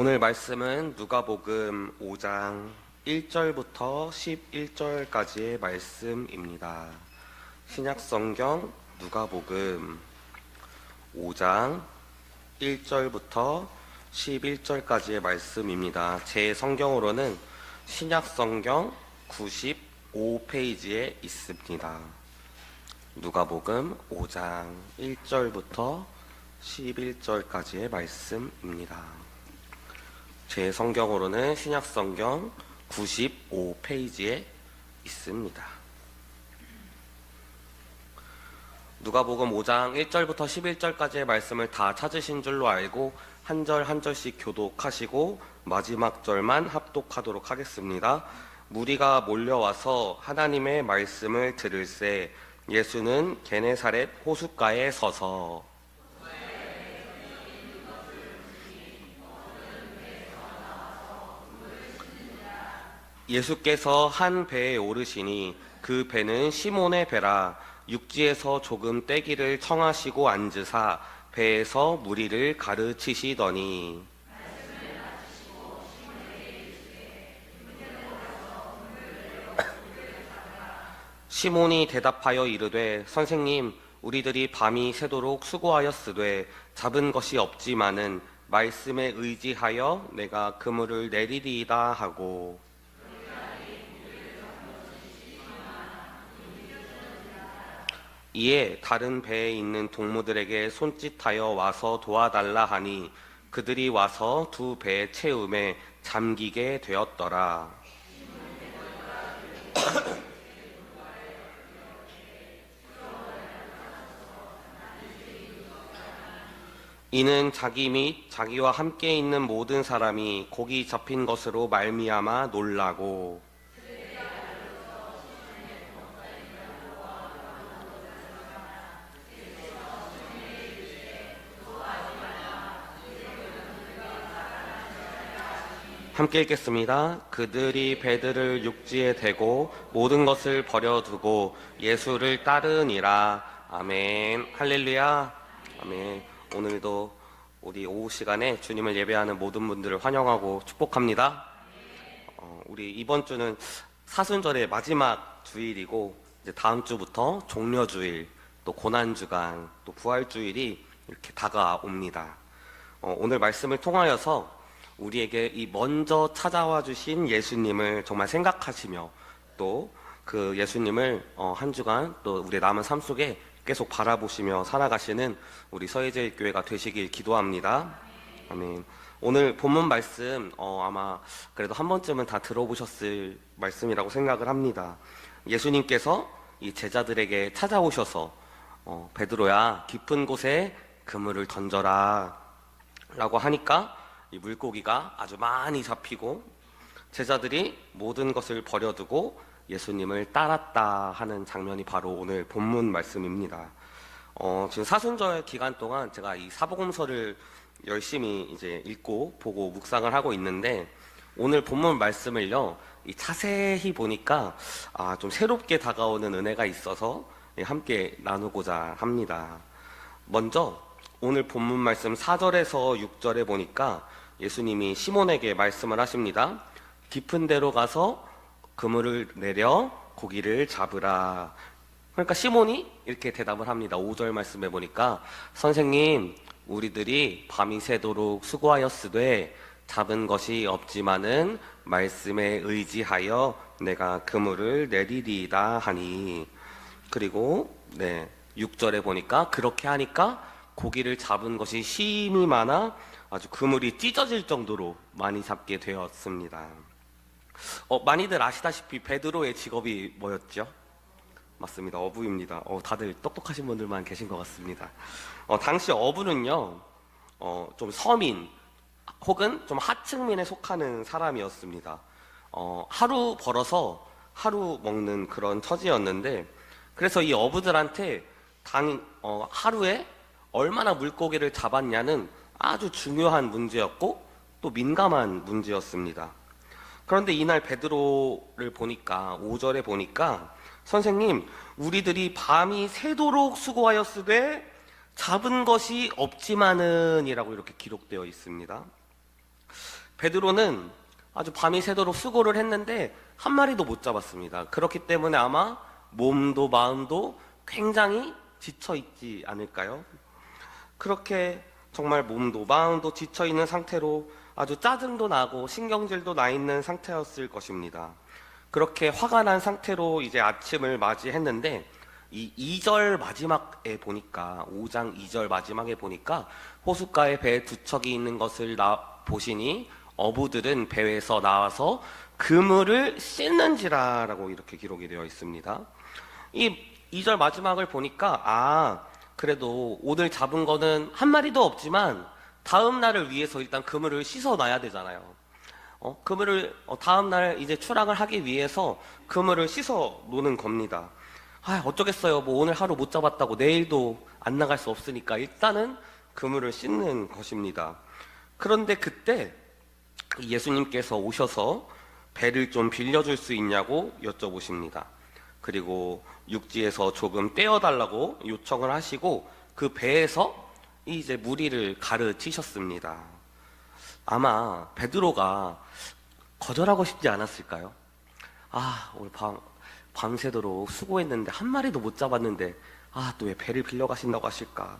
오늘 말씀은 누가복음 5장 1절부터 11절까지의 말씀입니다. 신약성경 누가복음 5장 1절부터 11절까지의 말씀입니다. 제 성경으로는 신약성경 95페이지에 있습니다. 누가복음 5장 1절부터 11절까지의 말씀입니다. 제 성경으로는 신약성경 95페이지에 있습니다. 누가복음 5장 1절부터 11절까지의 말씀을 다 찾으신 줄로 알고 한 절 한 절씩 교독하시고 마지막 절만 합독하도록 하겠습니다. 무리가 몰려와서 하나님의 말씀을 들을새 예수는 게네사렛 호숫가에 서서 예수께서 한 배에 오르시니 그 배는 시몬의 배라. 육지에서 조금 떼기를 청하시고 앉으사 배에서 무리를 가르치시더니 시몬이 대답하여 이르되 선생님 우리들이 밤이 새도록 수고하였으되 잡은 것이 없지만은 말씀에 의지하여 내가 그물을 내리리이다 하고 이에 다른 배에 있는 동무들에게 손짓하여 와서 도와달라 하니 그들이 와서 두 배 채움에 잠기게 되었더라. 이는 자기 및 자기와 함께 있는 모든 사람이 고기 잡힌 것으로 말미암아 놀라고 함께 읽겠습니다. 그들이 배들을 육지에 대고 모든 것을 버려두고 예수를 따르니라. 아멘. 할렐루야. 아멘. 오늘도 우리 오후 시간에 주님을 예배하는 모든 분들을 환영하고 축복합니다. 우리 이번 주는 사순절의 마지막 주일이고 이제 다음 주부터 종려주일, 또 고난주간, 또 부활주일이 이렇게 다가옵니다. 오늘 말씀을 통하여서 우리에게 이 먼저 찾아와 주신 예수님을 정말 생각하시며 또 그 예수님을 한 주간 또 우리의 남은 삶 속에 계속 바라보시며 살아가시는 우리 서예제일교회가 되시길 기도합니다. 아멘. 오늘 본문 말씀 아마 그래도 한 번쯤은 다 들어보셨을 말씀이라고 생각을 합니다. 예수님께서 이 제자들에게 찾아오셔서 베드로야 깊은 곳에 그물을 던져라 라고 하니까 이 물고기가 아주 많이 잡히고 제자들이 모든 것을 버려두고 예수님을 따랐다 하는 장면이 바로 오늘 본문 말씀입니다. 지금 사순절 기간 동안 제가 이 사복음서를 열심히 이제 읽고 보고 묵상을 하고 있는데 오늘 본문 말씀을요 이 자세히 보니까 좀 새롭게 다가오는 은혜가 있어서 함께 나누고자 합니다. 먼저 오늘 본문 말씀 4절에서 6절에 보니까 예수님이 시몬에게 말씀을 하십니다. 깊은 데로 가서 그물을 내려 고기를 잡으라. 그러니까 시몬이 이렇게 대답을 합니다. 5절 말씀에 보니까 선생님 우리들이 밤이 새도록 수고하였으되 잡은 것이 없지만은 말씀에 의지하여 내가 그물을 내리리이다 하니 그리고 6절에 보니까 그렇게 하니까 고기를 잡은 것이 심히 많아 아주 그물이 찢어질 정도로 많이 잡게 되었습니다. 많이들 아시다시피 베드로의 직업이 뭐였죠? 맞습니다. 어부입니다. 다들 똑똑하신 분들만 계신 것 같습니다. 당시 어부는요, 좀 서민 혹은 좀 하층민에 속하는 사람이었습니다. 하루 벌어서 하루 먹는 그런 처지였는데, 그래서 이 어부들한테 하루에 얼마나 물고기를 잡았냐는 아주 중요한 문제였고 또 민감한 문제였습니다. 그런데 이날 베드로를 보니까 5절에 보니까 선생님 우리들이 밤이 새도록 수고하였으되 잡은 것이 없지만은 이라고 이렇게 기록되어 있습니다. 베드로는 아주 밤이 새도록 수고를 했는데 한 마리도 못 잡았습니다. 그렇기 때문에 아마 몸도 마음도 굉장히 지쳐 있지 않을까요? 그렇게 정말 몸도 마음도 지쳐 있는 상태로 아주 짜증도 나고 신경질도 나 있는 상태였을 것입니다. 그렇게 화가 난 상태로 이제 아침을 맞이했는데 이 2절 마지막에 보니까 5장 2절 마지막에 보니까 호숫가에 배 두 척이 있는 것을 보시니 어부들은 배에서 나와서 그물을 씻는지라라고 이렇게 기록이 되어 있습니다. 이 2절 마지막을 보니까 그래도 오늘 잡은 거는 한 마리도 없지만 다음 날을 위해서 일단 그물을 씻어 놔야 되잖아요. 그물을 다음 날 이제 출항을 하기 위해서 그물을 씻어 놓는 겁니다. 어쩌겠어요. 뭐 오늘 하루 못 잡았다고 내일도 안 나갈 수 없으니까 일단은 그물을 씻는 것입니다. 그런데 그때 예수님께서 오셔서 배를 좀 빌려줄 수 있냐고 여쭤보십니다. 그리고 육지에서 조금 떼어달라고 요청을 하시고 그 배에서 이제 무리를 가르치셨습니다. 아마 베드로가 거절하고 싶지 않았을까요? 오늘 밤새도록 수고했는데 한 마리도 못 잡았는데 또 왜 배를 빌려 가신다고 하실까?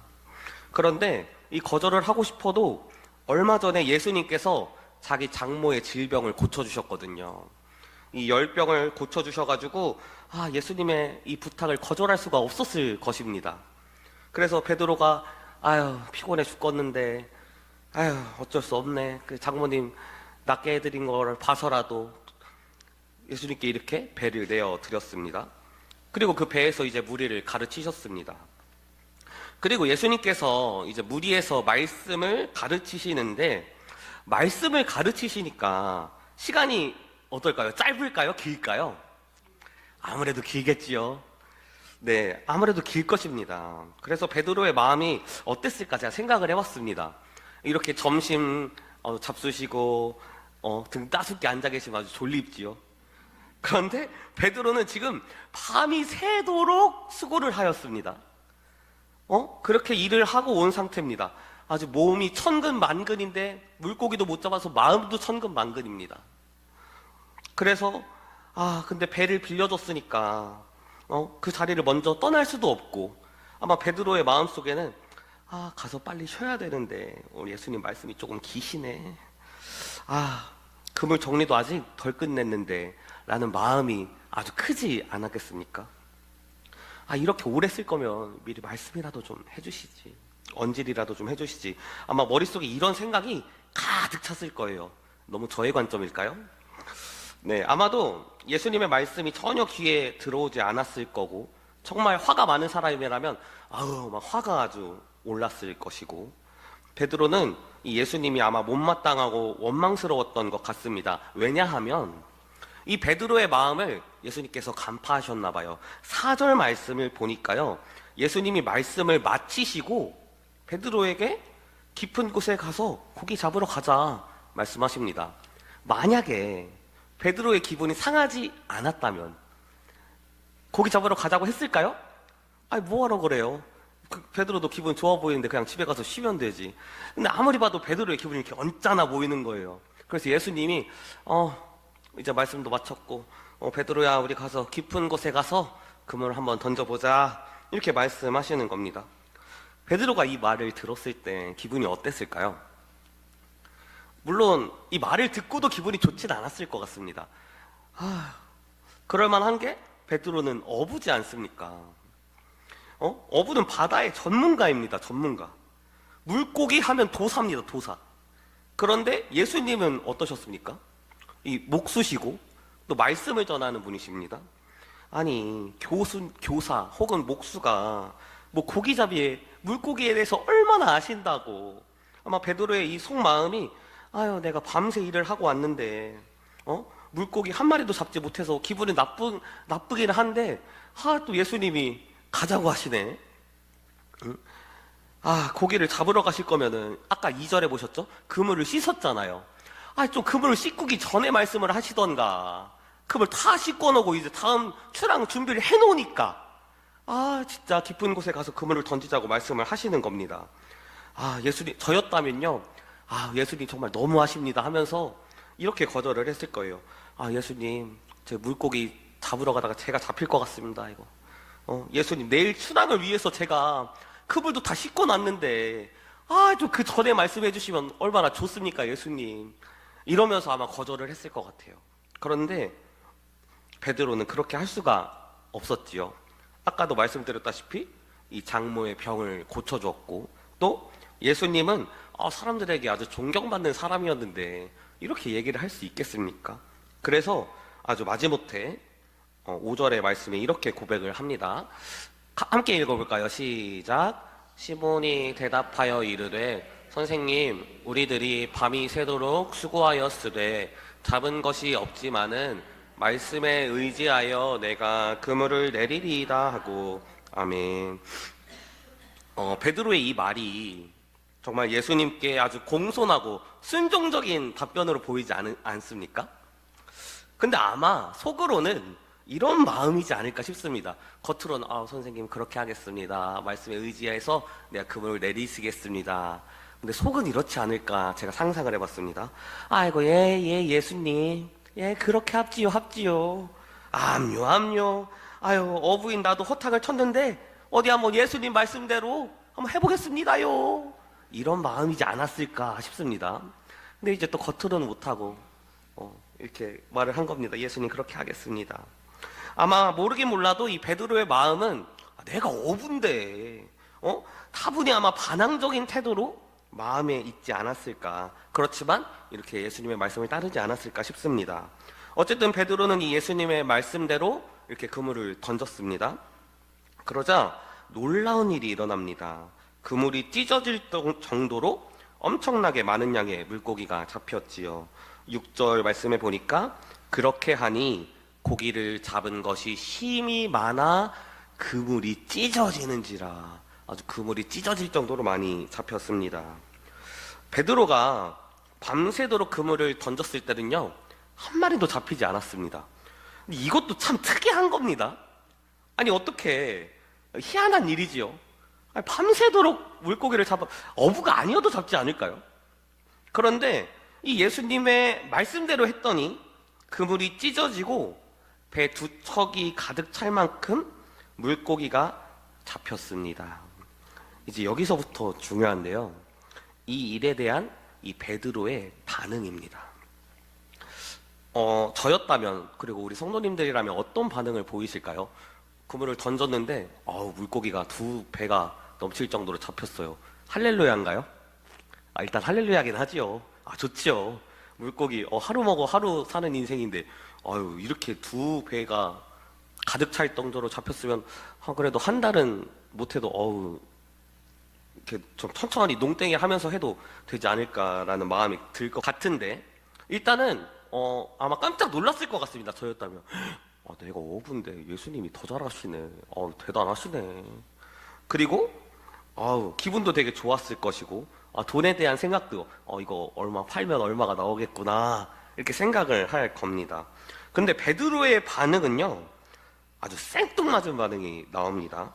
그런데 이 거절을 하고 싶어도 얼마 전에 예수님께서 자기 장모의 질병을 고쳐주셨거든요. 이 열병을 고쳐주셔가지고 예수님의 이 부탁을 거절할 수가 없었을 것입니다. 그래서 베드로가 피곤해 죽겠는데 어쩔 수 없네. 그 장모님 낫게 해드린 거를 봐서라도 예수님께 이렇게 배를 내어 드렸습니다. 그리고 그 배에서 이제 무리를 가르치셨습니다. 그리고 예수님께서 이제 무리에서 말씀을 가르치시는데 말씀을 가르치시니까 시간이 어떨까요? 짧을까요? 길까요? 아무래도 길겠지요. 네, 아무래도 길 것입니다. 그래서 베드로의 마음이 어땠을까 제가 생각을 해봤습니다. 이렇게 점심 잡수시고 등 따숩게 앉아 계시면 아주 졸립지요. 그런데 베드로는 지금 밤이 새도록 수고를 하였습니다. 그렇게 일을 하고 온 상태입니다. 아주 몸이 천근만근인데 물고기도 못 잡아서 마음도 천근만근입니다. 그래서 근데 배를 빌려줬으니까 그 자리를 먼저 떠날 수도 없고 아마 베드로의 마음속에는 가서 빨리 쉬어야 되는데 우리 예수님 말씀이 조금 기시네. 그물 정리도 아직 덜 끝냈는데 라는 마음이 아주 크지 않았겠습니까? 이렇게 오래 쓸 거면 미리 말씀이라도 좀 해주시지, 언질이라도 좀 해주시지. 아마 머릿속에 이런 생각이 가득 찼을 거예요. 너무 저의 관점일까요? 네, 아마도 예수님의 말씀이 전혀 귀에 들어오지 않았을 거고 정말 화가 많은 사람이라면 막 화가 아주 올랐을 것이고 베드로는 이 예수님이 아마 못마땅하고 원망스러웠던 것 같습니다. 왜냐하면 이 베드로의 마음을 예수님께서 간파하셨나 봐요. 4절 말씀을 보니까요, 예수님이 말씀을 마치시고 베드로에게 깊은 곳에 가서 고기 잡으러 가자 말씀하십니다. 만약에 베드로의 기분이 상하지 않았다면 고기 잡으러 가자고 했을까요? 뭐하러 그래요? 베드로도 기분 좋아 보이는데 그냥 집에 가서 쉬면 되지. 근데 아무리 봐도 베드로의 기분이 이렇게 언짢아 보이는 거예요. 그래서 예수님이 이제 말씀도 마쳤고 베드로야, 우리 가서 깊은 곳에 가서 그물을 한번 던져보자 이렇게 말씀하시는 겁니다. 베드로가 이 말을 들었을 때 기분이 어땠을까요? 물론 이 말을 듣고도 기분이 좋진 않았을 것 같습니다. 그럴만한 게 베드로는 어부지 않습니까? 어부는 바다의 전문가입니다. 전문가. 물고기 하면 도사입니다. 도사. 그런데 예수님은 어떠셨습니까? 이 목수시고 또 말씀을 전하는 분이십니다. 아니 교사 혹은 목수가 뭐 고기잡이에 물고기에 대해서 얼마나 아신다고. 아마 베드로의 이 속마음이 내가 밤새 일을 하고 왔는데 물고기 한 마리도 잡지 못해서 기분이 나쁘기는 한데 또 예수님이 가자고 하시네. 고기를 잡으러 가실 거면은 아까 2절에 보셨죠? 그물을 씻었잖아요. 좀 그물을 씻기 전에 말씀을 하시던가. 그물 다 씻고 놓고 이제 다음 출항 준비를 해놓으니까 진짜 깊은 곳에 가서 그물을 던지자고 말씀을 하시는 겁니다. 예수님, 저였다면요 예수님 정말 너무하십니다 하면서 이렇게 거절을 했을 거예요. 예수님, 제 물고기 잡으러 가다가 제가 잡힐 것 같습니다. 이거. 예수님, 내일 순환을 위해서 제가 그물도 다 씻고 놨는데, 좀 그 전에 말씀해 주시면 얼마나 좋습니까, 예수님. 이러면서 아마 거절을 했을 것 같아요. 그런데 베드로는 그렇게 할 수가 없었지요. 아까도 말씀드렸다시피 이 장모의 병을 고쳐주었고, 또 예수님은 사람들에게 아주 존경받는 사람이었는데 이렇게 얘기를 할 수 있겠습니까? 그래서 아주 마지못해 5절의 말씀에 이렇게 고백을 합니다. 함께 읽어볼까요? 시작. 시몬이 대답하여 이르되 선생님, 우리들이 밤이 새도록 수고하였으되 잡은 것이 없지만은 말씀에 의지하여 내가 그물을 내리리이다 하고. 아멘. 베드로의 이 말이 정말 예수님께 아주 공손하고 순종적인 답변으로 보이지 않습니까? 근데 아마 속으로는 이런 마음이지 않을까 싶습니다. 겉으로는 선생님 그렇게 하겠습니다, 말씀에 의지해서 내가 그물을 내리시겠습니다. 근데 속은 이렇지 않을까 제가 상상을 해봤습니다. 아이고 예수님, 그렇게 합지요. 암요. 어부인 나도 호탕을 쳤는데 어디 한번 예수님 말씀대로 한번 해보겠습니다요. 이런 마음이지 않았을까 싶습니다. 근데 이제 또 겉으로는 못하고 이렇게 말을 한 겁니다. 예수님 그렇게 하겠습니다. 아마 모르긴 몰라도 이 베드로의 마음은 내가 어부인데 다분히 아마 반항적인 태도로 마음에 있지 않았을까. 그렇지만 이렇게 예수님의 말씀을 따르지 않았을까 싶습니다. 어쨌든 베드로는 이 예수님의 말씀대로 이렇게 그물을 던졌습니다. 그러자 놀라운 일이 일어납니다. 그물이 찢어질 정도로 엄청나게 많은 양의 물고기가 잡혔지요. 6절 말씀에 보니까 그렇게 하니 고기를 잡은 것이 힘이 많아 그물이 찢어지는지라. 아주 그물이 찢어질 정도로 많이 잡혔습니다. 베드로가 밤새도록 그물을 던졌을 때는요, 한 마리도 잡히지 않았습니다. 근데 이것도 참 특이한 겁니다. 아니 어떻게, 희한한 일이지요. 밤새도록 물고기를 어부가 아니어도 잡지 않을까요? 그런데 이 예수님의 말씀대로 했더니 그물이 찢어지고 배 두 척이 가득 찰 만큼 물고기가 잡혔습니다. 이제 여기서부터 중요한데요, 이 일에 대한 이 베드로의 반응입니다. 저였다면, 그리고 우리 성도님들이라면 어떤 반응을 보이실까요? 그물을 던졌는데 물고기가 두 배가 넘칠 정도로 잡혔어요. 할렐루야인가요? 일단 할렐루야긴 하지요. 좋지요. 물고기 하루 먹어 하루 사는 인생인데 이렇게 두 배가 가득 찰 정도로 잡혔으면 그래도 한 달은 못해도 이렇게 좀 천천히 농땡이 하면서 해도 되지 않을까라는 마음이 들 것 같은데, 일단은 아마 깜짝 놀랐을 것 같습니다. 저였다면 내가 어부인데 예수님이 더 잘하시네. 대단하시네. 그리고 기분도 되게 좋았을 것이고, 돈에 대한 생각도 이거 얼마 팔면 얼마가 나오겠구나 이렇게 생각을 할 겁니다. 근데 베드로의 반응은요, 아주 생뚱맞은 반응이 나옵니다.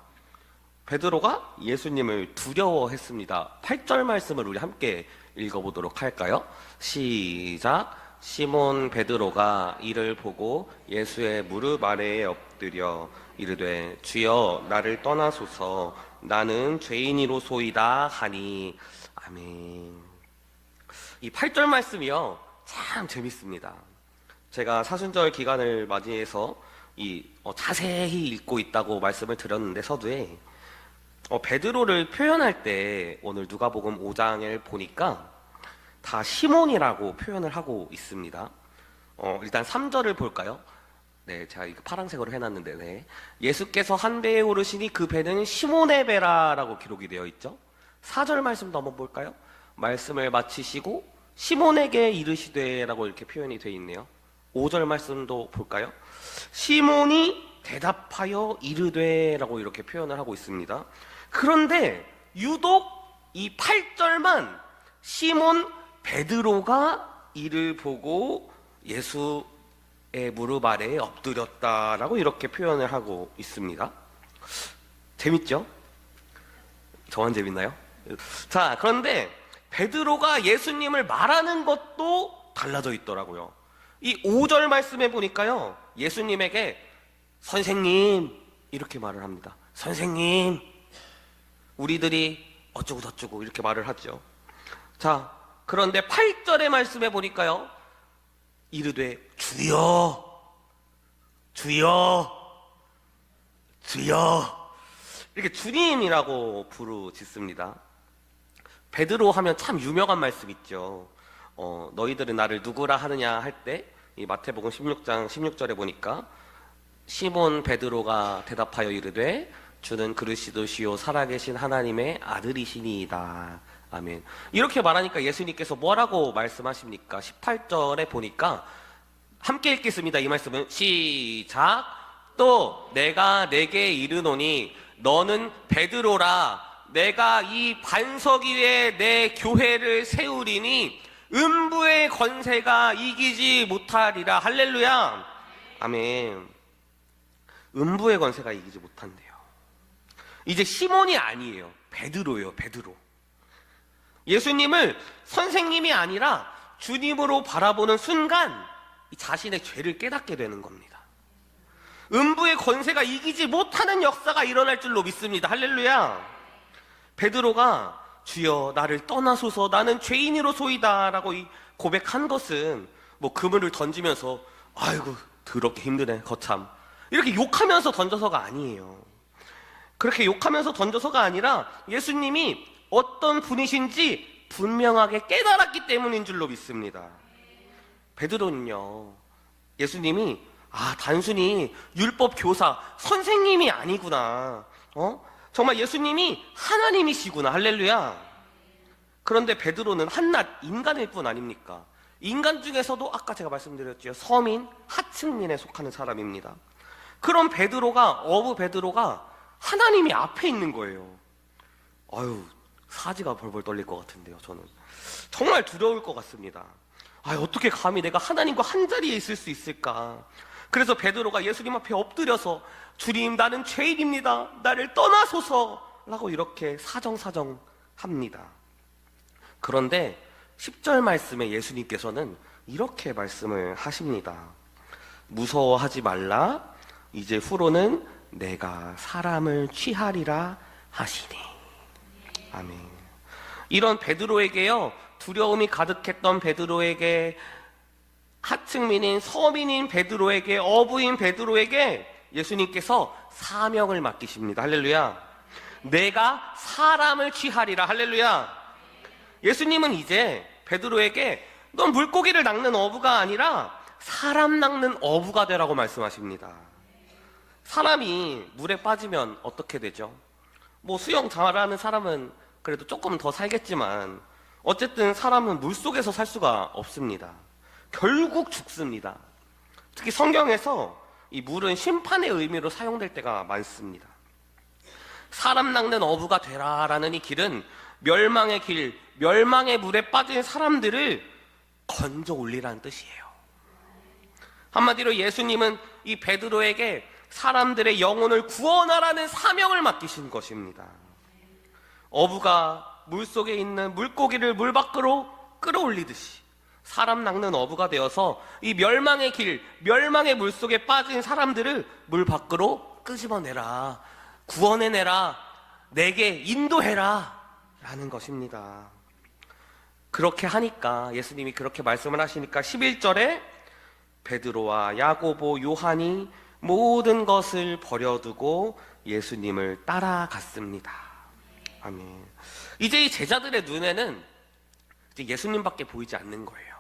베드로가 예수님을 두려워했습니다. 8절 말씀을 우리 함께 읽어보도록 할까요? 시작. 시몬 베드로가 이를 보고 예수의 무릎 아래에 엎드려 이르되 주여 나를 떠나소서 나는 죄인이로소이다 하니. 아멘. 이 8절 말씀이요, 참 재밌습니다. 제가 사순절 기간을 맞이해서 자세히 읽고 있다고 말씀을 드렸는데, 서두에 베드로를 표현할 때 오늘 누가복음 5장을 보니까 다 시몬이라고 표현을 하고 있습니다. 일단 3절을 볼까요? 네, 제가 이거 파란색으로 해놨는데, 네. 예수께서 한 배에 오르시니 그 배는 시몬의 배라라고 기록이 되어 있죠. 4절 말씀도 한번 볼까요? 말씀을 마치시고 시몬에게 이르시되라고 이렇게 표현이 되어 있네요. 5절 말씀도 볼까요? 시몬이 대답하여 이르되라고 이렇게 표현을 하고 있습니다. 그런데 유독 이 8절만 시몬 베드로가 이를 보고 예수의 무릎 아래에 엎드렸다라고 이렇게 표현을 하고 있습니다. 재밌죠? 저만 재밌나요? 자, 그런데 베드로가 예수님을 말하는 것도 달라져 있더라고요. 이 5절 말씀에 보니까요, 예수님에게 선생님 이렇게 말을 합니다. 선생님, 우리들이 어쩌고 저쩌고 이렇게 말을 하죠. 자, 그런데 8절의 말씀에 보니까요, 이르되 주여 주여 주여 이렇게 주님이라고 부르짖습니다. 베드로 하면 참 유명한 말씀 있죠. 너희들은 나를 누구라 하느냐 할 때, 이 마태복음 16장 16절에 보니까 시몬 베드로가 대답하여 이르되 주는 그리스도시요 살아계신 하나님의 아들이시니이다. 아멘. 이렇게 말하니까 예수님께서 뭐라고 말씀하십니까? 18절에 보니까 함께 읽겠습니다. 이 말씀은 시작. 또 내가 내게 이르노니 너는 베드로라. 내가 이 반석 위에 내 교회를 세우리니 음부의 권세가 이기지 못하리라. 할렐루야. 아멘. 음부의 권세가 이기지 못한대요. 이제 시몬이 아니에요. 베드로예요. 베드로. 예수님을 선생님이 아니라 주님으로 바라보는 순간 자신의 죄를 깨닫게 되는 겁니다. 음부의 권세가 이기지 못하는 역사가 일어날 줄로 믿습니다. 할렐루야. 베드로가 주여 나를 떠나소서 나는 죄인이로소이다 라고 고백한 것은 뭐 그물을 던지면서 아이고 더럽게 힘드네 거참 이렇게 욕하면서 던져서가 아니에요. 그렇게 욕하면서 던져서가 아니라 예수님이 어떤 분이신지 분명하게 깨달았기 때문인 줄로 믿습니다. 베드로는요, 예수님이 단순히 율법 교사 선생님이 아니구나, 정말 예수님이 하나님이시구나. 할렐루야. 그런데 베드로는 한낱 인간일 뿐 아닙니까? 인간 중에서도 아까 제가 말씀드렸죠, 서민, 하층민에 속하는 사람입니다. 그런 베드로가, 어부 베드로가 하나님이 앞에 있는 거예요. 아유, 사지가 벌벌 떨릴 것 같은데요. 저는 정말 두려울 것 같습니다. 어떻게 감히 내가 하나님과 한 자리에 있을 수 있을까? 그래서 베드로가 예수님 앞에 엎드려서 주님 나는 죄인입니다. 나를 떠나소서 라고 이렇게 사정합니다. 그런데 10절 말씀에 예수님께서는 이렇게 말씀을 하십니다. 무서워하지 말라. 이제 후로는 내가 사람을 취하리라 하시니. 아멘. 이런 베드로에게요, 두려움이 가득했던 베드로에게, 하층민인 서민인 베드로에게, 어부인 베드로에게 예수님께서 사명을 맡기십니다. 할렐루야. 내가 사람을 취하리라. 할렐루야. 예수님은 이제 베드로에게 넌 물고기를 낚는 어부가 아니라 사람 낚는 어부가 되라고 말씀하십니다. 사람이 물에 빠지면 어떻게 되죠? 뭐 수영 잘하는 사람은 그래도 조금 더 살겠지만 어쨌든 사람은 물속에서 살 수가 없습니다. 결국 죽습니다. 특히 성경에서 이 물은 심판의 의미로 사용될 때가 많습니다. 사람 낚는 어부가 되라라는 이 길은 멸망의 길, 멸망의 물에 빠진 사람들을 건져 올리라는 뜻이에요. 한마디로 예수님은 이 베드로에게 사람들의 영혼을 구원하라는 사명을 맡기신 것입니다. 어부가 물속에 있는 물고기를 물 밖으로 끌어올리듯이 사람 낚는 어부가 되어서 이 멸망의 길, 멸망의 물속에 빠진 사람들을 물 밖으로 끄집어내라, 구원해내라, 내게 인도해라 라는 것입니다. 그렇게 하니까, 예수님이 그렇게 말씀을 하시니까 11절에 베드로와 야고보, 요한이 모든 것을 버려두고 예수님을 따라갔습니다. 아멘. 이제 이 제자들의 눈에는 이제 예수님밖에 보이지 않는 거예요.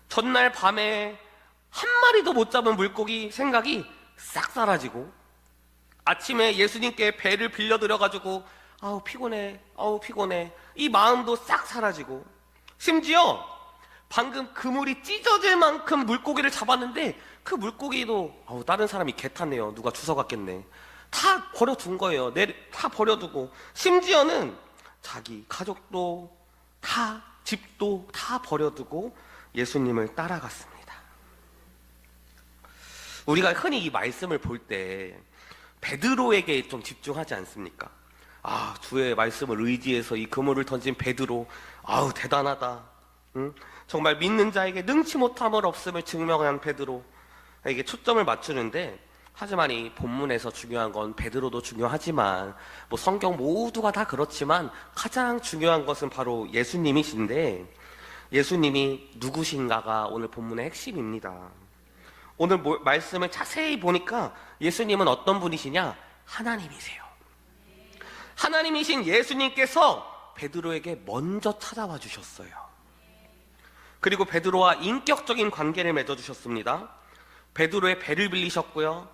전날 밤에 한 마리도 못 잡은 물고기 생각이 싹 사라지고, 아침에 예수님께 배를 빌려드려가지고 아우 피곤해, 아우 피곤해, 이 마음도 싹 사라지고, 심지어 방금 그물이 찢어질 만큼 물고기를 잡았는데 그 물고기도 다른 사람이 개 탔네요, 누가 주워갔겠네, 다 버려둔 거예요. 다 버려두고, 심지어는 자기 가족도 다, 집도 다 버려두고 예수님을 따라갔습니다. 우리가 흔히 이 말씀을 볼 때 베드로에게 좀 집중하지 않습니까? 아, 주의 말씀을 의지해서 이 그물을 던진 베드로, 아우 대단하다. 응? 정말 믿는 자에게 능치 못함을 없음을 증명한 베드로에게 초점을 맞추는데, 하지만 이 본문에서 중요한 건 베드로도 중요하지만 뭐 성경 모두가 다 그렇지만 가장 중요한 것은 바로 예수님이신데, 예수님이 누구신가가 오늘 본문의 핵심입니다. 오늘 말씀을 자세히 보니까 예수님은 어떤 분이시냐? 하나님이세요. 하나님이신 예수님께서 베드로에게 먼저 찾아와 주셨어요. 그리고 베드로와 인격적인 관계를 맺어주셨습니다. 베드로의 배를 빌리셨고요,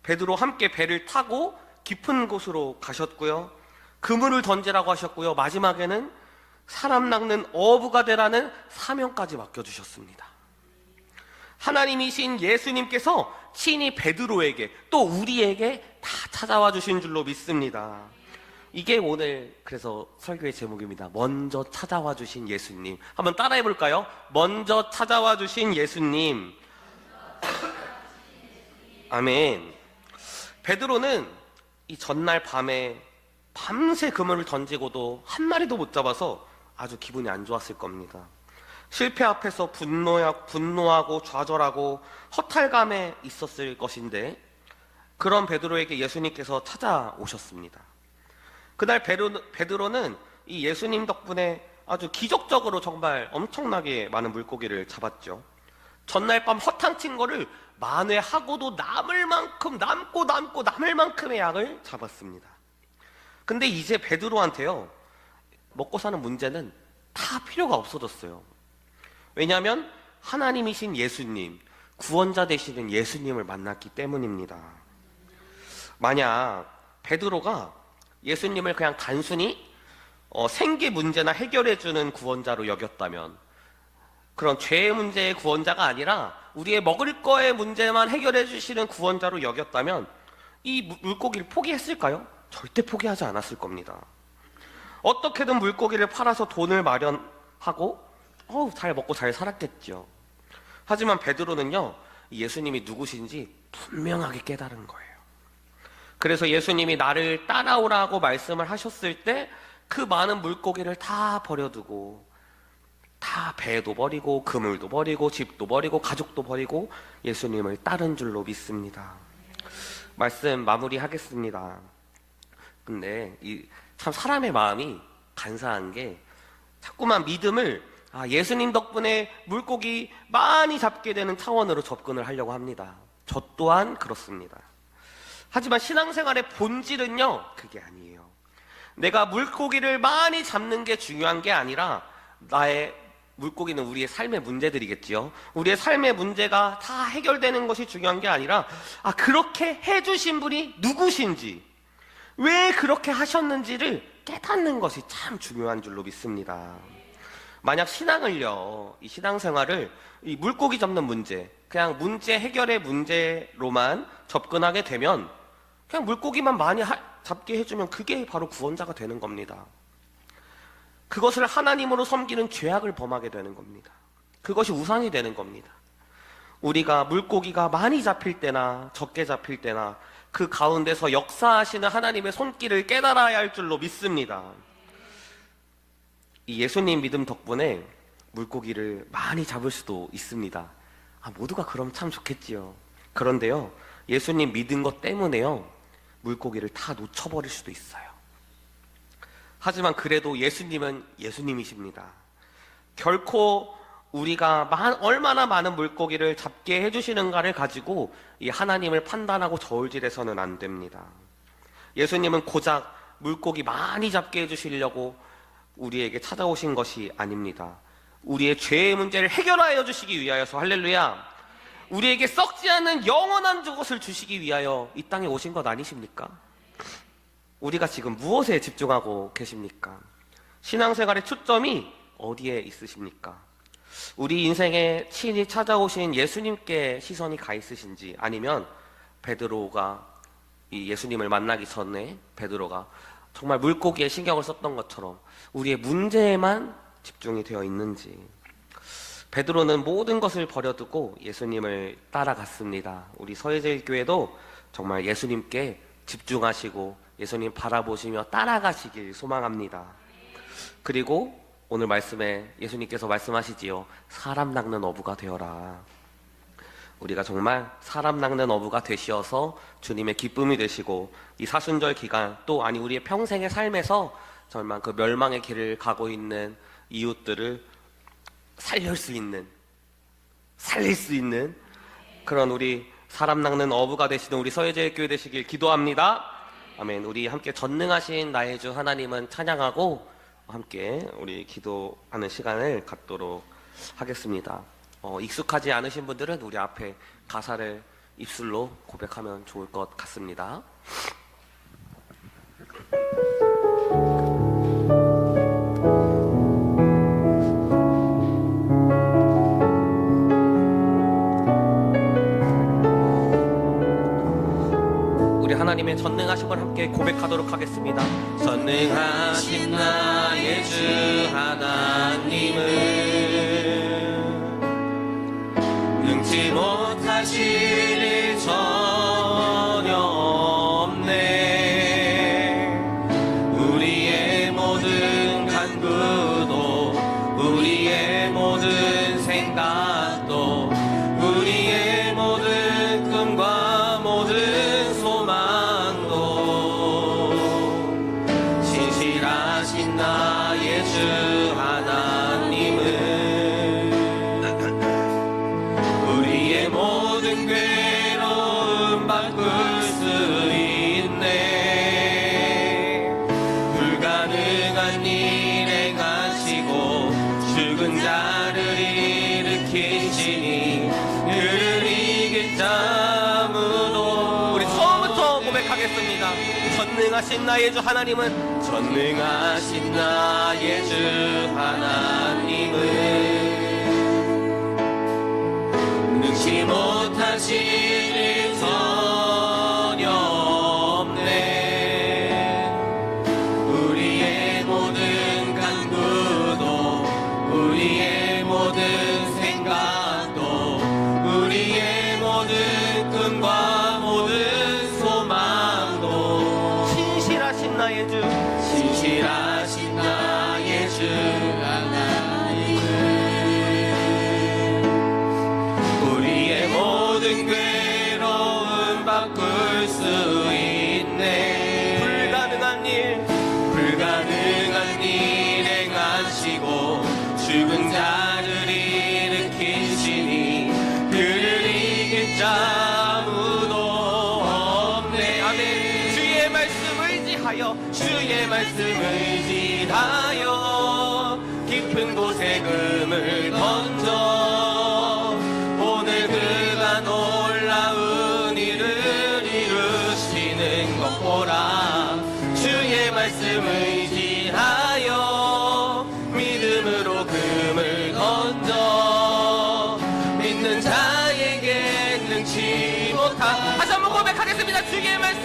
베드로 함께 배를 타고 깊은 곳으로 가셨고요, 그물을 던지라고 하셨고요, 마지막에는 사람 낚는 어부가 되라는 사명까지 맡겨주셨습니다. 하나님이신 예수님께서 친히 베드로에게 또 우리에게 다 찾아와 주신 줄로 믿습니다. 이게 오늘 그래서 설교의 제목입니다. 먼저 찾아와 주신 예수님. 한번 따라해 볼까요? 먼저 찾아와 주신 예수님. 아멘. 베드로는 이 전날 밤에 밤새 그물을 던지고도 한 마리도 못 잡아서 아주 기분이 안 좋았을 겁니다. 실패 앞에서 분노하고 좌절하고 허탈감에 있었을 것인데, 그런 베드로에게 예수님께서 찾아오셨습니다. 그날 베드로는 이 예수님 덕분에 아주 기적적으로 정말 엄청나게 많은 물고기를 잡았죠. 전날 밤 허탕친 거를 만회하고도 남을 만큼 남고 남을 만큼의 양을 잡았습니다. 근데 이제 베드로한테요, 먹고 사는 문제는 다 필요가 없어졌어요. 왜냐하면 하나님이신 예수님, 구원자 되시는 예수님을 만났기 때문입니다. 만약 베드로가 예수님을 그냥 단순히 생계 문제나 해결해주는 구원자로 여겼다면, 그런 죄의 문제의 구원자가 아니라 우리의 먹을 거의 문제만 해결해 주시는 구원자로 여겼다면 이 물고기를 포기했을까요? 절대 포기하지 않았을 겁니다. 어떻게든 물고기를 팔아서 돈을 마련하고 잘 먹고 잘 살았겠죠. 하지만 베드로는요, 예수님이 누구신지 분명하게 깨달은 거예요. 그래서 예수님이 나를 따라오라고 말씀을 하셨을 때 그 많은 물고기를 다 버려두고, 다 배도 버리고 그물도 버리고 집도 버리고 가족도 버리고 예수님을 따른 줄로 믿습니다. 말씀 마무리하겠습니다. 근데 참 사람의 마음이 간사한 게, 자꾸만 믿음을 예수님 덕분에 물고기 많이 잡게 되는 차원으로 접근을 하려고 합니다. 저 또한 그렇습니다. 하지만 신앙생활의 본질은요, 그게 아니에요. 내가 물고기를 많이 잡는 게 중요한 게 아니라, 나의 물고기는 우리의 삶의 문제들이겠지요. 우리의 삶의 문제가 다 해결되는 것이 중요한 게 아니라, 그렇게 해주신 분이 누구신지, 왜 그렇게 하셨는지를 깨닫는 것이 참 중요한 줄로 믿습니다. 만약 신앙을요, 이 신앙생활을 이 물고기 잡는 문제, 그냥 문제 해결의 문제로만 접근하게 되면, 그냥 물고기만 많이 잡게 해주면 그게 바로 구원자가 되는 겁니다. 그것을 하나님으로 섬기는 죄악을 범하게 되는 겁니다. 그것이 우상이 되는 겁니다. 우리가 물고기가 많이 잡힐 때나 적게 잡힐 때나 그 가운데서 역사하시는 하나님의 손길을 깨달아야 할 줄로 믿습니다. 이 예수님 믿음 덕분에 물고기를 많이 잡을 수도 있습니다. 모두가 그럼 참 좋겠지요. 그런데요, 예수님 믿은 것 때문에요, 물고기를 다 놓쳐버릴 수도 있어요. 하지만 그래도 예수님은 예수님이십니다. 결코 우리가 얼마나 많은 물고기를 잡게 해주시는가를 가지고 이 하나님을 판단하고 저울질해서는 안 됩니다. 예수님은 고작 물고기 많이 잡게 해주시려고 우리에게 찾아오신 것이 아닙니다. 우리의 죄의 문제를 해결하여 주시기 위하여서, 할렐루야, 우리에게 썩지 않는 영원한 것을 주시기 위하여 이 땅에 오신 것 아니십니까? 우리가 지금 무엇에 집중하고 계십니까? 신앙생활의 초점이 어디에 있으십니까? 우리 인생에 친히 찾아오신 예수님께 시선이 가 있으신지, 아니면 베드로가 이 예수님을 만나기 전에 베드로가 정말 물고기에 신경을 썼던 것처럼 우리의 문제에만 집중이 되어 있는지. 베드로는 모든 것을 버려두고 예수님을 따라갔습니다. 우리 서예제일교회도 정말 예수님께 집중하시고 예수님 바라보시며 따라가시길 소망합니다. 그리고 오늘 말씀에 예수님께서 말씀하시지요. 사람 낚는 어부가 되어라. 우리가 정말 사람 낚는 어부가 되시어서 주님의 기쁨이 되시고 이 사순절 기간 또 아니 우리의 평생의 삶에서 정말 그 멸망의 길을 가고 있는 이웃들을 살릴 수 있는 그런 우리 사람 낚는 어부가 되시는 우리 서예제일교회 되시길 기도합니다. 아멘. 우리 함께 전능하신 나의 주 하나님은 찬양하고 함께 우리 기도하는 시간을 갖도록 하겠습니다. 익숙하지 않으신 분들은 우리 앞에 가사를 입술로 고백하면 좋을 것 같습니다. 하나님의 전능하심을 함께 고백하도록 하겠습니다. 전능하신 나의 주 하나님은 능치 못하실 일 전혀 없네. 우리의 모든 간구도 우리의 모든 생각도 우리의 모든 꿈과 모든 소망도 신실하신 나의 주 하나님은 우리의 모든 괴로움 바꿀 수 있네. 불가능한 일 행하시고 죽은 자를 일으키시니 그를 이길 자 아무도. 우리 처음부터 고백하겠습니다. 전능하신 나의 주 하나님은 전능하신 나의 주 하나님은 능치 못하실 일 전혀 없네. 우리의 모든 간구도 우리의 모든 생각도 우리의 모든 꿈과 모든 소망도 신실하신 나의 주 신실하신 나의 주 우리의 모든 괴로움 바꿀 수 있네. 불가능한 일 행하시고 죽은 자를 일으키시니 그를 이길 자 아무도 없네. 아멘. 주의 말씀 의지하여 깊은 곳에 금을 던져 오늘 그가 놀라운 일을 이루시는 것 보라. 주의 말씀 의지하여 믿음으로 금을 던져 믿는 자에게 능치 못한. 다시 한번 고백하겠습니다. 주의 말씀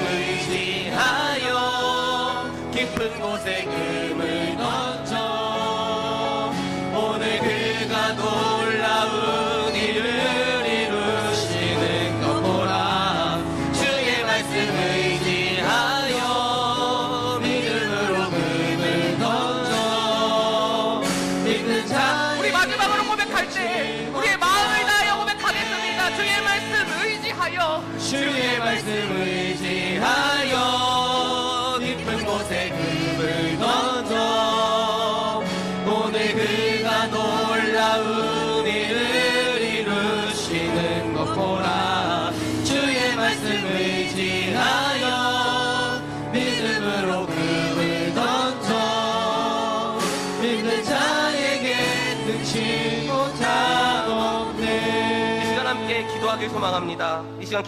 의지하여 깊은 곳에 금을 던져 오늘 그가 놀라운 일을 이루시는 것 보라. 주의 말씀 의지하여 믿음으로 금을 던져 믿는 자. 우리 마지막으로 고백할 때 우리의 마음을 다하여 고백하겠습니다. 주의 말씀 의지하여 깊은 곳에 금을 던져 오늘 그가 놀라운 일을 이루시는 것 보라. 주의 말씀 의지하여 믿음으로 금을 던져 믿는 자에게 능치 못하옵네. 이 시간 함께 기도하길 소망합니다. 이 시간